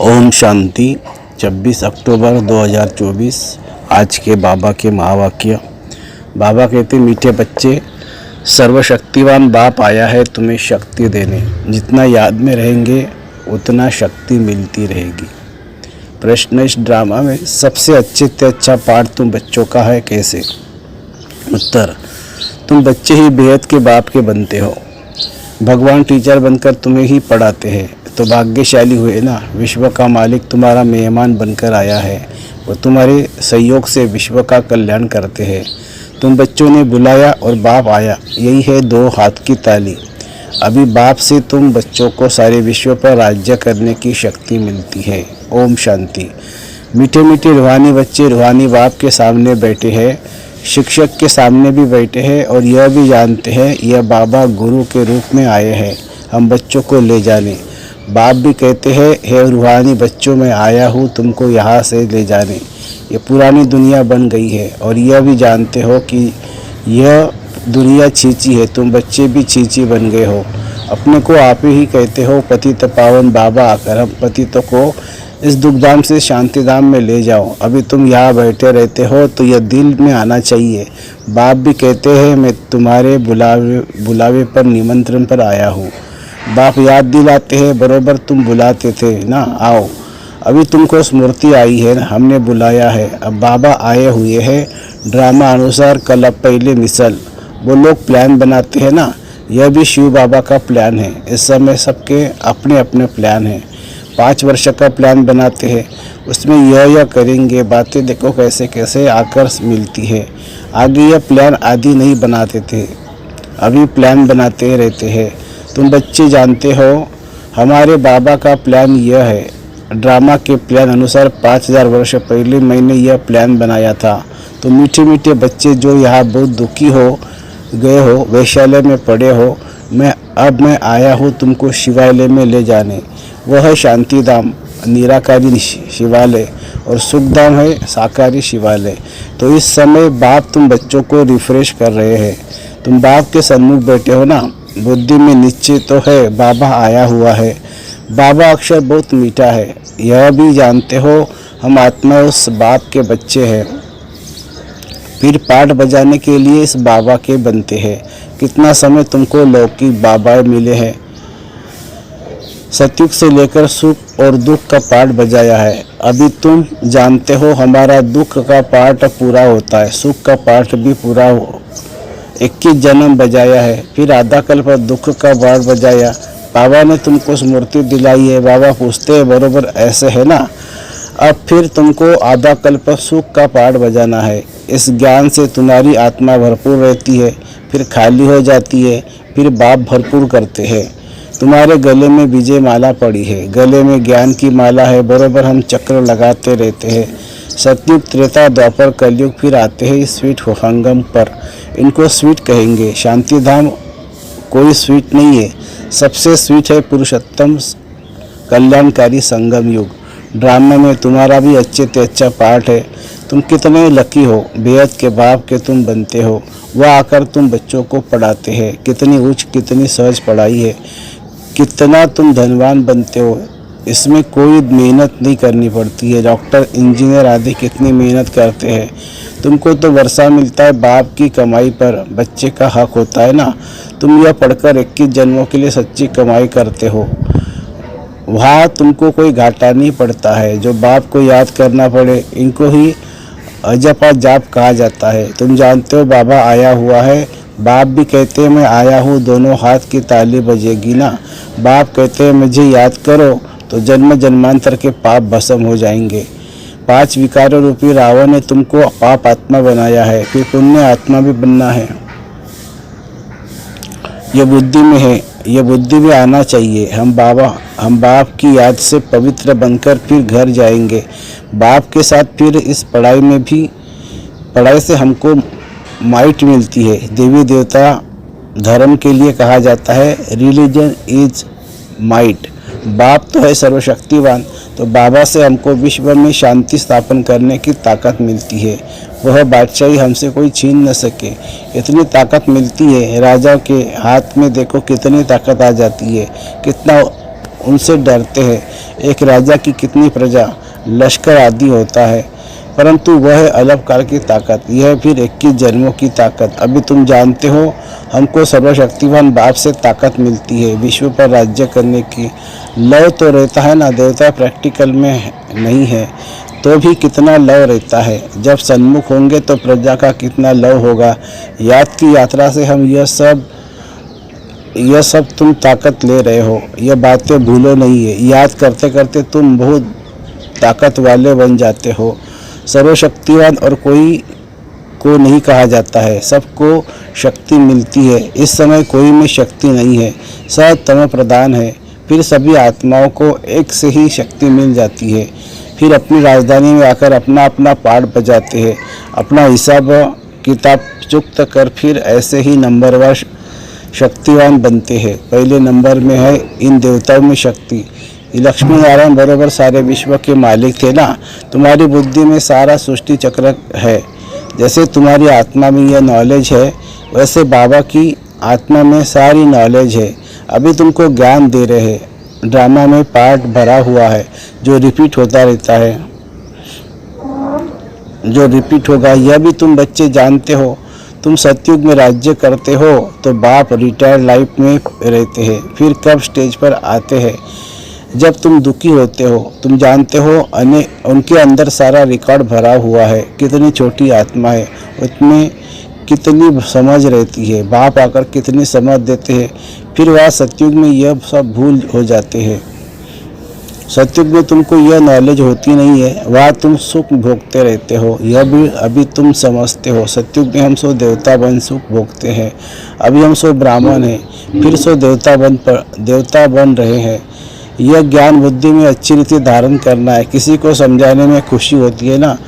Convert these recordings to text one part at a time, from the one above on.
ओम शांति। 26 अक्टूबर 2024 आज के बाबा के महावाक्य। बाबा कहते, मीठे बच्चे, सर्वशक्तिवान बाप आया है तुम्हें शक्ति देने। जितना याद में रहेंगे उतना शक्ति मिलती रहेगी। प्रश्न, इस ड्रामा में सबसे अच्छे से अच्छा पार्ट तुम बच्चों का है, कैसे? उत्तर, तुम बच्चे ही बेहद के बाप के बनते हो। भगवान टीचर बनकर तुम्हें ही पढ़ाते हैं तो भाग्यशाली हुए ना। विश्व का मालिक तुम्हारा मेहमान बनकर आया है। वो तुम्हारे सहयोग से विश्व का कल्याण करते हैं। तुम बच्चों ने बुलाया और बाप आया, यही है दो हाथ की ताली। अभी बाप से तुम बच्चों को सारे विश्व पर राज्य करने की शक्ति मिलती है। ओम शांति। मीठे मीठे रूहानी बच्चे रूहानी बाप के सामने बैठे हैं, शिक्षक के सामने भी बैठे हैं और यह भी जानते हैं यह बाबा गुरु के रूप में आए हैं हम बच्चों को ले जाने। बाप भी कहते हैं, हे रूहानी बच्चों, मैं आया हूँ तुमको यहाँ से ले जाने। ये पुरानी दुनिया बन गई है और यह भी जानते हो कि यह दुनिया छींची है। तुम बच्चे भी छींची बन गए हो। अपने को आप ही कहते हो पतित पावन बाबा, आकर हम पतितों को इस दुखधाम से शांति धाम में ले जाओ। अभी तुम यहाँ बैठे रहते हो तो यह दिल में आना चाहिए। बाप भी कहते हैं, मैं तुम्हारे बुलावे पर निमंत्रण पर आया हूँ। बाप याद दिलाते हैं, बरोबर तुम बुलाते थे ना, आओ। अभी तुमको स्मृति आई है, हमने बुलाया है, अब बाबा आए हुए हैं। ड्रामा अनुसार कल अब पहले मिसल वो लोग प्लान बनाते हैं ना, यह भी शिव बाबा का प्लान है। इस समय सबके अपने अपने प्लान हैं। 5 वर्ष का प्लान बनाते हैं, उसमें यह करेंगे। बातें देखो कैसे कैसे आकर मिलती है। आगे यह प्लान आदि नहीं बनाते थे, अभी प्लान बनाते रहते हैं। तुम बच्चे जानते हो हमारे बाबा का प्लान यह है। ड्रामा के प्लान अनुसार 5000 वर्ष पहले मैंने यह प्लान बनाया था। तो मीठे मीठे बच्चे जो यहाँ बहुत दुखी हो गए हो, वैशाल्य में पड़े हो, मैं आया हूँ तुमको शिवालय में ले जाने। वह है शांतिधाम, निराकारी शिवालय, और सुखधाम है साकारी शिवालय। तो इस समय बाप तुम बच्चों को रिफ्रेश कर रहे हैं। तुम बाप के सन्मुख बैठे हो ना, बुद्धि में निश्चय तो है बाबा आया हुआ है। बाबा अक्षर बहुत मीठा है, यह भी जानते हो हम आत्मा उस बाप के बच्चे हैं। फिर पाठ बजाने के लिए इस बाबा के बनते हैं। कितना समय तुमको लौकिक बाबा मिले हैं। सतयुग से लेकर सुख और दुख का पाठ बजाया है। अभी तुम जानते हो हमारा दुख का पाठ पूरा होता है, सुख का पाठ भी पूरा हो। 21 जन्म बजाया है, फिर आधा कल्प दुख का पाठ बजाया। बाबा ने तुमको स्मृति दिलाई है। बाबा पूछते हैं, बरोबर ऐसे है ना? अब फिर तुमको आधा कल्प सुख का पाठ बजाना है। इस ज्ञान से तुम्हारी आत्मा भरपूर रहती है, फिर खाली हो जाती है, फिर बाप भरपूर करते हैं। तुम्हारे गले में विजय माला पड़ी है, गले में ज्ञान की माला है। बरोबर हम चक्र लगाते रहते हैं। सतयुग, त्रेता, द्वापर, कलयुग फिर आते हैं इस स्वीट संगम पर। इनको स्वीट कहेंगे। शांतिधाम कोई स्वीट नहीं है, सबसे स्वीट है पुरुषोत्तम कल्याणकारी संगम युग। ड्रामा में तुम्हारा भी अच्छे से अच्छा पार्ट है। तुम कितने लकी हो, बेहद के बाप के तुम बनते हो। वह आकर तुम बच्चों को पढ़ाते हैं। कितनी उच्च कितनी सहज पढ़ाई है, कितना तुम धनवान बनते हो। इसमें कोई मेहनत नहीं करनी पड़ती है। डॉक्टर, इंजीनियर आदि कितनी मेहनत करते हैं। तुमको तो वर्षा मिलता है बाप की कमाई पर, बच्चे का हक होता है ना। तुम यह पढ़कर 21 जन्मों के लिए सच्ची कमाई करते हो। वहाँ तुमको कोई घाटा नहीं पड़ता है। जो बाप को याद करना पड़े, इनको ही अजपा जाप कहा जाता है। तुम जानते हो बाबा आया हुआ है। बाप भी कहते हैं, मैं आया हूँ, दोनों हाथ की ताली बजेगी ना। बाप कहते हैं, मुझे याद करो तो जन्म जन्मांतर के पाप भस्म हो जाएंगे। 5 विकारों रूपी रावण ने तुमको पाप आत्मा बनाया है, फिर पुण्य आत्मा भी बनना है। यह बुद्धि में है, यह बुद्धि में आना चाहिए। हम बाप की याद से पवित्र बनकर फिर घर जाएंगे। बाप के साथ फिर इस पढ़ाई से हमको माइट मिलती है। देवी देवता धर्म के लिए कहा जाता है, रिलीजन इज माइट। बाप तो है सर्वशक्तिवान, तो बाबा से हमको विश्व में शांति स्थापन करने की ताकत मिलती है। वह बादशाही हमसे कोई छीन न सके, इतनी ताकत मिलती है। राजा के हाथ में देखो कितनी ताकत आ जाती है, कितना उनसे डरते हैं। एक राजा की कितनी प्रजा, लश्कर आदि होता है, परंतु वह है अलग काल की ताकत, यह फिर 21 जन्मों की ताकत। अभी तुम जानते हो हमको सर्वशक्तिवान बाप से ताकत मिलती है विश्व पर राज्य करने की। लव तो रहता है ना, देवता प्रैक्टिकल में नहीं है तो भी कितना लव रहता है। जब सन्मुख होंगे तो प्रजा का कितना लव होगा। याद की यात्रा से हम यह सब तुम ताकत ले रहे हो, यह बातें भूलो नहीं है। याद करते करते तुम बहुत ताकत वाले बन जाते हो। सर्वशक्तिवान और कोई को नहीं कहा जाता है, सबको शक्ति मिलती है। इस समय कोई में शक्ति नहीं है, सब तम प्रदान है। फिर सभी आत्माओं को एक से ही शक्ति मिल जाती है। फिर अपनी राजधानी में आकर अपना अपना पाठ बजाते हैं, अपना हिसाब किताब चुकता कर फिर ऐसे ही नंबरवार शक्तिवान बनते हैं। पहले नंबर में है इन देवताओं में शक्ति। लक्ष्मी नारायण बरोबर सारे विश्व के मालिक थे ना। तुम्हारी बुद्धि में सारा सृष्टि चक्र है। जैसे तुम्हारी आत्मा में यह नॉलेज है, वैसे बाबा की आत्मा में सारी नॉलेज है। अभी तुमको ज्ञान दे रहे हैं। ड्रामा में पार्ट भरा हुआ है जो रिपीट होता रहता है, जो रिपीट होगा यह भी तुम बच्चे जानते हो। तुम सतयुग में राज्य करते हो तो बाप रिटायर्ड लाइफ में रहते हैं। फिर कब स्टेज पर आते हैं जब तुम दुखी होते हो। तुम जानते हो उनके अंदर सारा रिकॉर्ड भरा हुआ है। कितनी छोटी आत्मा है, उसमें कितनी समझ रहती है। बाप आकर कितनी समझ देते हैं। फिर वह सतयुग में यह सब भूल हो जाते हैं। सतयुग में तुमको यह नॉलेज होती नहीं है, वहाँ तुम सुख भोगते रहते हो। यह भी अभी तुम समझते हो। सतयुग में हम सो देवता बन सुख भोगते हैं। अभी हम सो ब्राह्मण हैं, फिर सो देवता बन रहे हैं। यह ज्ञान बुद्धि में अच्छी रीति धारण करना है। किसी को समझाने में खुशी होती है ना।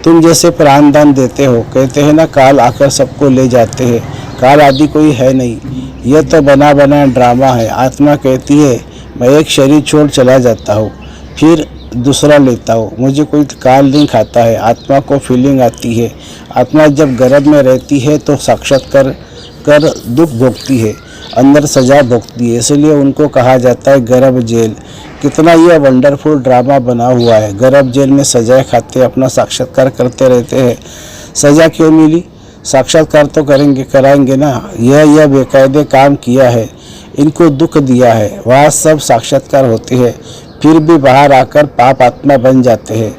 तुम जैसे प्राण दान देते हो, कहते हैं ना काल आकर सबको ले जाते हैं। काल आदि कोई है नहीं, यह तो बना बना ड्रामा है। आत्मा कहती है मैं एक शरीर छोड़ चला जाता हूँ, फिर दूसरा लेता हूँ, मुझे कोई काल नहीं खाता है। आत्मा को फीलिंग आती है। आत्मा जब गर्भ में रहती है तो साक्षात्कार कर दुख भोगती है, अंदर सजा भोगती है। इसलिए उनको कहा जाता है गर्भ जेल। कितना यह वंडरफुल ड्रामा बना हुआ है। गर्भ जेल में सजाएं खाते, अपना साक्षात्कार करते रहते हैं। सजा क्यों मिली? साक्षात्कार तो कराएंगे ना। यह बेकायदे काम किया है, इनको दुख दिया है, वह सब साक्षात्कार होते हैं। फिर भी बाहर आकर पाप आत्मा बन जाते हैं।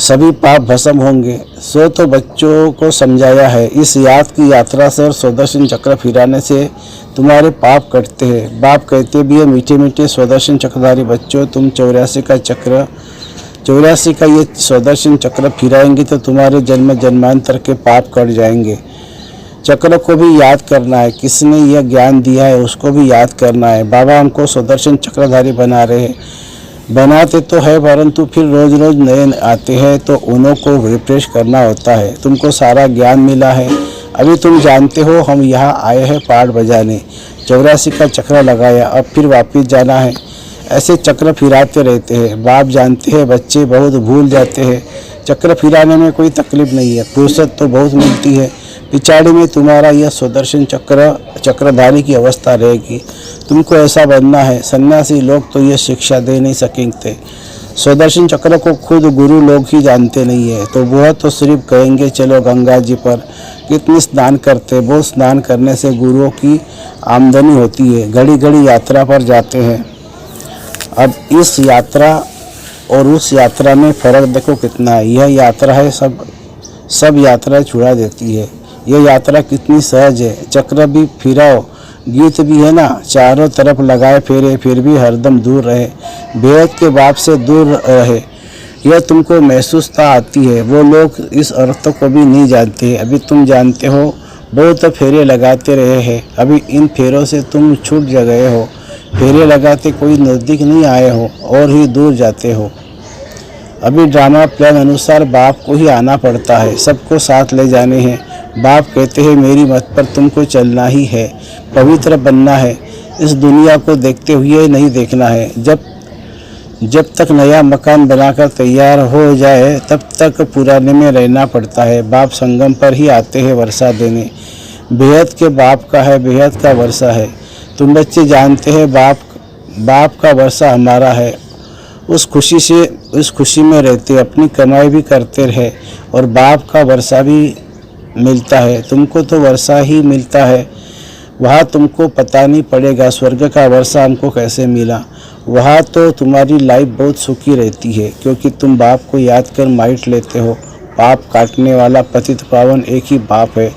सभी पाप भस्म होंगे। सो तो बच्चों को समझाया है। इस याद की यात्रा से और स्वदर्शन चक्र फिराने से तुम्हारे पाप कटते हैं। बाप कहते भी है मीठे मीठे स्वदर्शन चक्रधारी बच्चों, तुम 84 का ये स्वदर्शन चक्र फिराएंगे तो तुम्हारे जन्म जन्मांतर के पाप कट जाएंगे। चक्र को भी याद करना है। किसने यह ज्ञान दिया है उसको भी याद करना है। बाबा हमको स्वदर्शन चक्रधारी बना रहे हैं। बनाते तो है, परंतु फिर रोज रोज नए आते हैं तो उन्हों को रिफ्रेश करना होता है। तुमको सारा ज्ञान मिला है। अभी तुम जानते हो हम यहाँ आए हैं पाठ बजाने। 84 का चक्र लगाया, अब फिर वापस जाना है। ऐसे चक्र फिराते रहते हैं। बाप जानते हैं बच्चे बहुत भूल जाते हैं। चक्र फिराने में कोई तकलीफ नहीं है, फुर्सत तो बहुत मिलती है। पिछाड़ी में तुम्हारा यह स्वदर्शन चक्रधारी की अवस्था रहेगी। तुमको ऐसा बनना है। सन्यासी लोग तो यह शिक्षा दे नहीं सकेंगे। स्वदर्शन चक्र को खुद गुरु लोग ही जानते नहीं है, तो वह तो सिर्फ कहेंगे चलो गंगा जी पर। कितनी स्नान करते, बहुत स्नान करने से गुरुओं की आमदनी होती है। घड़ी घड़ी यात्रा पर जाते हैं। अब इस यात्रा और उस यात्रा में फ़र्क देखो कितना है। यह यात्रा है, सब यात्रा छुड़ा देती है। यह यात्रा कितनी सहज है। चक्र भी फिराओ, गीत भी है ना, चारों तरफ लगाए फेरे, फिर भी हरदम दूर रहे, बेहद के बाप से दूर रहे। यह तुमको महसूसता आती है। वो लोग इस अर्थ को भी नहीं जानते। अभी तुम जानते हो, बहुत फेरे लगाते रहे हैं। अभी इन फेरों से तुम छूट गए हो। फेरे लगाते कोई नज़दीक नहीं आए हो और ही दूर जाते हो। अभी ड्रामा प्लान अनुसार बाप को ही आना पड़ता है, सबको साथ ले जाने हैं। बाप कहते हैं मेरी मत पर तुमको चलना ही है, पवित्र बनना है। इस दुनिया को देखते हुए नहीं देखना है। जब तक नया मकान बनाकर तैयार हो जाए तब तक पुराने में रहना पड़ता है। बाप संगम पर ही आते हैं वर्षा देने। बेहद के बाप का है, बेहद का वर्षा है। तुम बच्चे जानते हैं बाप बाप का वर्षा हमारा है। उस खुशी में रहते, अपनी कमाई भी करते रहे और बाप का वर्षा भी मिलता है। तुमको तो वर्षा ही मिलता है, वहाँ तुमको पता नहीं पड़ेगा स्वर्ग का वर्षा हमको कैसे मिला। वहाँ तो तुम्हारी लाइफ बहुत सुखी रहती है, क्योंकि तुम बाप को याद कर माइट लेते हो। पाप काटने वाला पतित पावन एक ही बाप है।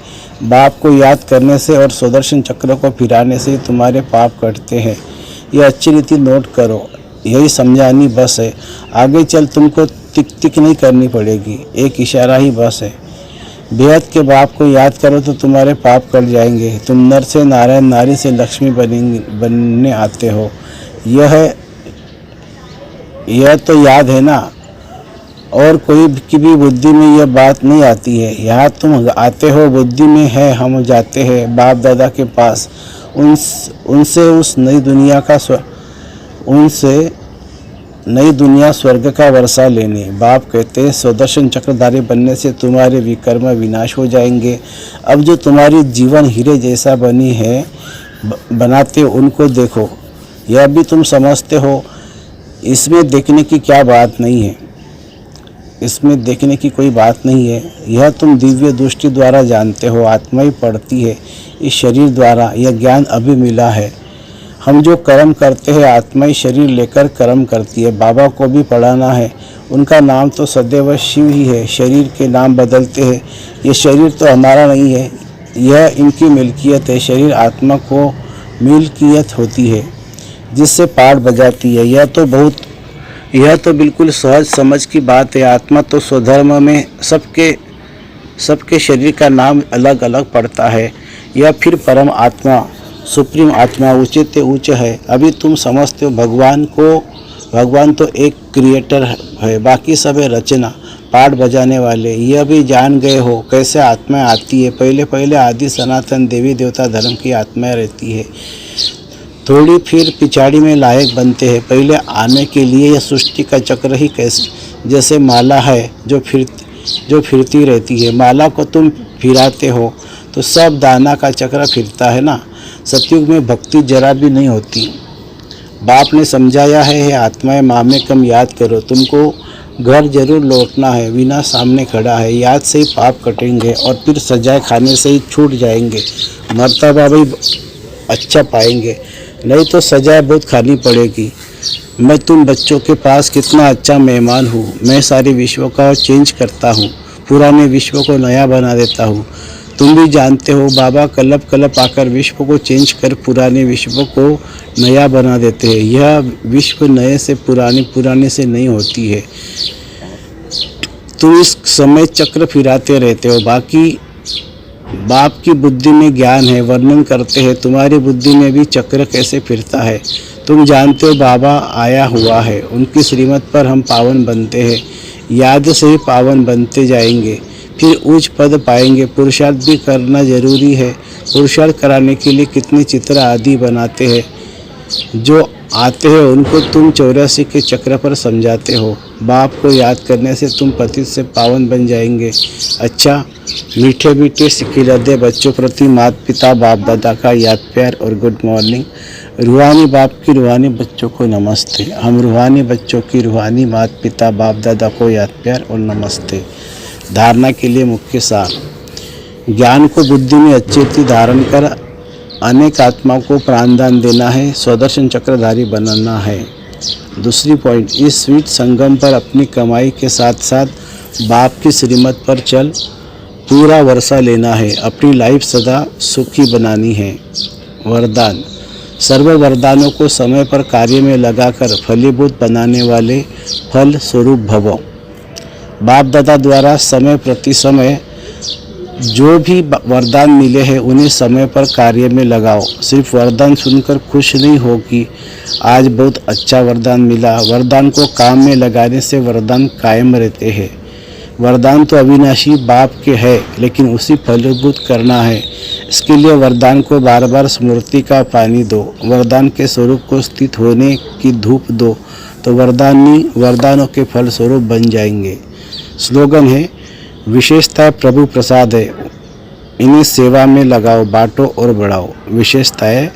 बाप को याद करने से और सुदर्शन चक्र को फिराने से तुम्हारे पाप कटते हैं। ये अच्छी रीति नोट करो, यही समझानी बस है। आगे चल तुमको टिक टिक नहीं करनी पड़ेगी, एक इशारा ही बस है। बेहद के बाप को याद करो तो तुम्हारे पाप कट जाएंगे। तुम नर से नारायण, नारी से लक्ष्मी बनने आते हो। यह तो याद है ना, और कोई की भी बुद्धि में यह बात नहीं आती है। यहाँ तुम आते हो, बुद्धि में है, हम जाते हैं बाप दादा के पास। उनसे उस नई दुनिया स्वर्ग का वर्षा लेने। बाप कहते हैं सुदर्शन चक्रधारी बनने से तुम्हारे विकर्म विनाश हो जाएंगे। अब जो तुम्हारी जीवन हीरे जैसा बनी है बनाते उनको देखो। यह भी तुम समझते हो, इसमें देखने की क्या बात नहीं है, इसमें देखने की कोई बात नहीं है। यह तुम दिव्य दृष्टि द्वारा जानते हो, आत्मा ही पढ़ती है इस शरीर द्वारा। यह ज्ञान अभी मिला है। हम जो कर्म करते हैं आत्मा ही शरीर लेकर कर्म करती है। बाबा को भी पढ़ाना है, उनका नाम तो सदैव शिव ही है। शरीर के नाम बदलते हैं, ये शरीर तो हमारा नहीं है, यह इनकी मिल्कियत है। शरीर आत्मा को मिल्कियत होती है जिससे पाठ बजाती है। यह तो बिल्कुल सहज समझ की बात है। आत्मा तो स्वधर्म में सबके शरीर का नाम अलग अलग पड़ता है। यह फिर परम आत्मा, सुप्रीम आत्मा उच्चते उच्च है। अभी तुम समझते हो भगवान तो एक क्रिएटर है, बाकी सब है रचना, पाठ बजाने वाले। यह भी जान गए हो कैसे आत्मा आती है। पहले आदि सनातन देवी देवता धर्म की आत्माएं रहती है, थोड़ी फिर पिछाड़ी में लायक बनते हैं। पहले आने के लिए यह सृष्टि का चक्र ही कैसे जैसे माला है जो फिरती रहती है। माला को तुम फिराते हो तो सब दाना का चक्र फिरता है ना। सतयुग में भक्ति जरा भी नहीं होती। बाप ने समझाया है आत्माएं मामे कम याद करो। तुमको घर जरूर लौटना है, विना सामने खड़ा है। याद से ही पाप कटेंगे और फिर सजाए खाने से ही छूट जाएंगे। मर्तबा भी अच्छा पाएंगे, नहीं तो सजाए बहुत खानी पड़ेगी। मैं तुम बच्चों के पास कितना अच्छा मेहमान हूँ। मैं सारे विश्व का चेंज करता हूँ, पुराने विश्व को नया बना देता हूँ। तुम भी जानते हो बाबा कलप आकर विश्व को चेंज कर पुराने विश्व को नया बना देते हैं। यह विश्व नए से पुराने से नहीं होती है। तुम इस समय चक्र फिराते रहते हो। बाकी बाप की बुद्धि में ज्ञान है, वर्णन करते हैं तुम्हारी बुद्धि में भी चक्र कैसे फिरता है। तुम जानते हो बाबा आया हुआ है, उनकी श्रीमत पर हम पावन बनते हैं। याद से ही पावन बनते जाएंगे, फिर उच्च पद पाएंगे। पुरुषार्थ भी करना जरूरी है। पुरुषार्थ कराने के लिए कितने चित्र आदि बनाते हैं। जो आते हैं उनको तुम 84 के चक्र पर समझाते हो। बाप को याद करने से तुम पतित से पावन बन जाएंगे। अच्छा, मीठे सिक्के लदे बच्चों प्रति माता पिता बाप दादा का याद प्यार और गुड मॉर्निंग। रूहानी बाप की रूहानी बच्चों को नमस्ते। हम रूहानी बच्चों की रूहानी माता पिता बाप दादा को याद प्यार और नमस्ते। धारणा के लिए मुख्य सार, ज्ञान को बुद्धि में अच्छी धारण कर अनेक आत्माओं को प्राणदान देना है, स्वदर्शन चक्रधारी बनना है। दूसरी पॉइंट, इस स्वीट संगम पर अपनी कमाई के साथ साथ बाप की श्रीमत पर चल पूरा वर्षा लेना है। अपनी लाइफ सदा सुखी बनानी है। वरदान, सर्व वरदानों को समय पर कार्य में लगाकर फलीभूत बनाने वाले फल स्वरूप भवो। बाप दादा द्वारा समय प्रति समय जो भी वरदान मिले हैं उन्हें समय पर कार्य में लगाओ। सिर्फ वरदान सुनकर खुश नहीं हो कि आज बहुत अच्छा वरदान मिला। वरदान को काम में लगाने से वरदान कायम रहते हैं। वरदान तो अविनाशी बाप के है, लेकिन उसी फलीभूत करना है। इसके लिए वरदान को बार बार स्मृति का पानी दो। वरदान के स्वरूप को स्थित होने की धूप दो तो वरदानों के फल स्वरूप बन जाएंगे। स्लोगन है, विशेषताएं प्रभु प्रसाद है, इन्हें सेवा में लगाओ, बांटो और बढ़ाओ। विशेषताएं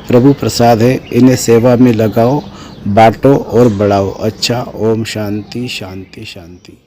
प्रभु प्रसाद है, इन्हें सेवा में लगाओ, बांटो और बढ़ाओ। अच्छा, ओम शांति शांति शांति।